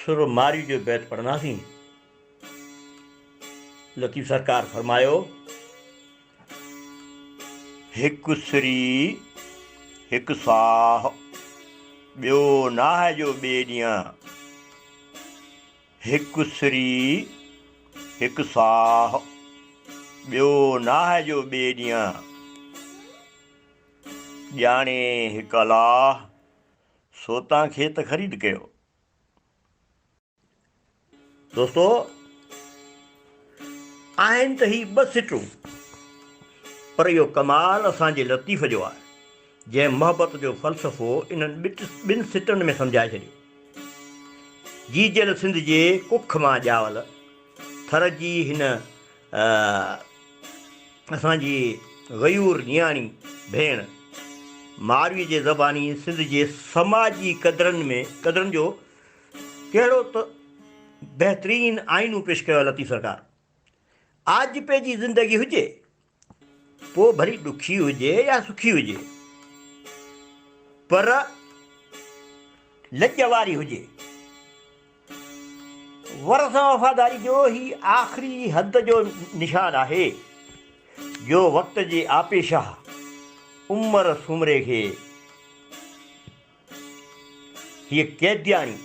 सुर मारी जो बैत पढ़ंदासीं। लतीफ़ सरकार फरमायो, हिकु श्री हिकु साह ॿियो नाह जो ॿिए ॾींहुं। हिकु श्री हिकु साह ॿियो नाह जो ॿिए ॾींहुं। ॼाणे हिकु अलाह सो तां खेत ख़रीद कयो। दोस्तो, आहिनि त ही ॿ सिटूं, पर इहो कमाल असांजे लतीफ़ जो आहे, जंहिं मोहबत जो फ़लसफ़ो इन्हनि ॿिनि सिटनि में सम्झाए छॾियो। जीजल सिंध जे कुख मां ॼावल थर जी हिन असांजी ग़यूर नियाणी भेण मारवी जे ज़बानी सिंध जे समाजी क़दरनि जो कहिड़ो त बहितरीन आइनू पेश कयो लतीफ़ सरकार। आज पंहिंजी ज़िंदगी हुजे, पोइ भली ॾुखी हुजे या सुखी हुजे, पर लॼ वारी हुजे। वर सां वफ़ादारी जो ही आख़िरी हद जो निशान आहे, जो वक़्त जे आपेशाह उमर सुमरे खे हीअ कैदियाणी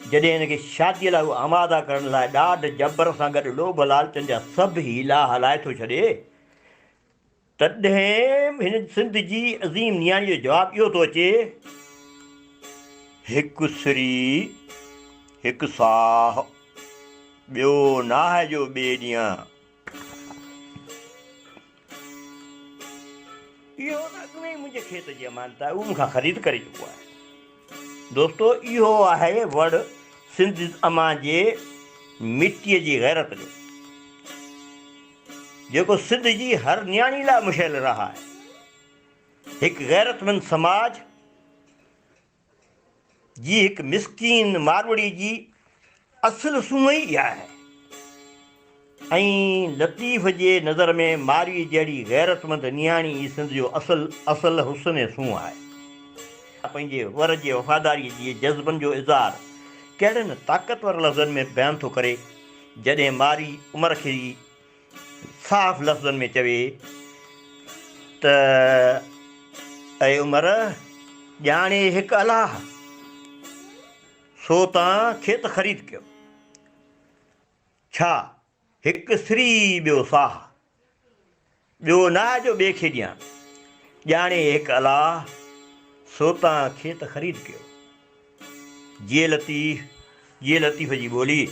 जॾहिं हिनखे शादीअ लाइ आमादा करण लाइ ॾाढ जबर सां गॾु लोभ लालचनि जा सभु हीला हलाए थो छॾे, तॾहिं हिन सिंध जी अज़ीम नियाणीअ जो जवाबु इहो थो अचे, हिकु श्री हिकु साह ॿियो नाह जो ॿिए ॾींहुं। इहो अॻु में मुंहिंजे खेत जी अमानत आहे, उहो मूंखां ख़रीद करे चुको आहे। दोस्तो, इहो आहे वड़ सिंध अमां जे मिटीअ जी गैरत जो, जेको सिंध जी हर नियाणी लाइ मुशैल रहा आहे। हिकु गैरतमंद समाज जी हिकु मिसकीन मारवड़ी जी असुलु सूंह ई इहा आहे। ऐं लतीफ़ जे नज़र में मारवी जहिड़ी गैरतमंद नियाणी ई सिंध जो असल हुस्न सूंह आहे। पंहिंजे वर जे वफ़ादारीअ जी जज़्बनि जो इज़हार कहिड़नि ताक़तवर लफ़्ज़नि में बयानु थो करे, जॾहिं मारी उमर खे साफ़ लफ़्ज़नि में चवे त ऐं उमर, ॼाणे हिकु अलाह सो तां खेत ख़रीद कयो। छा हिकु श्री ॿियो साह ॿियो नाह जो ॿिए खे ॾियां। ॼाणे हिकु अलाह सो तां खेत ख़रीद कयो। ये लतीफ़ जी ॿोली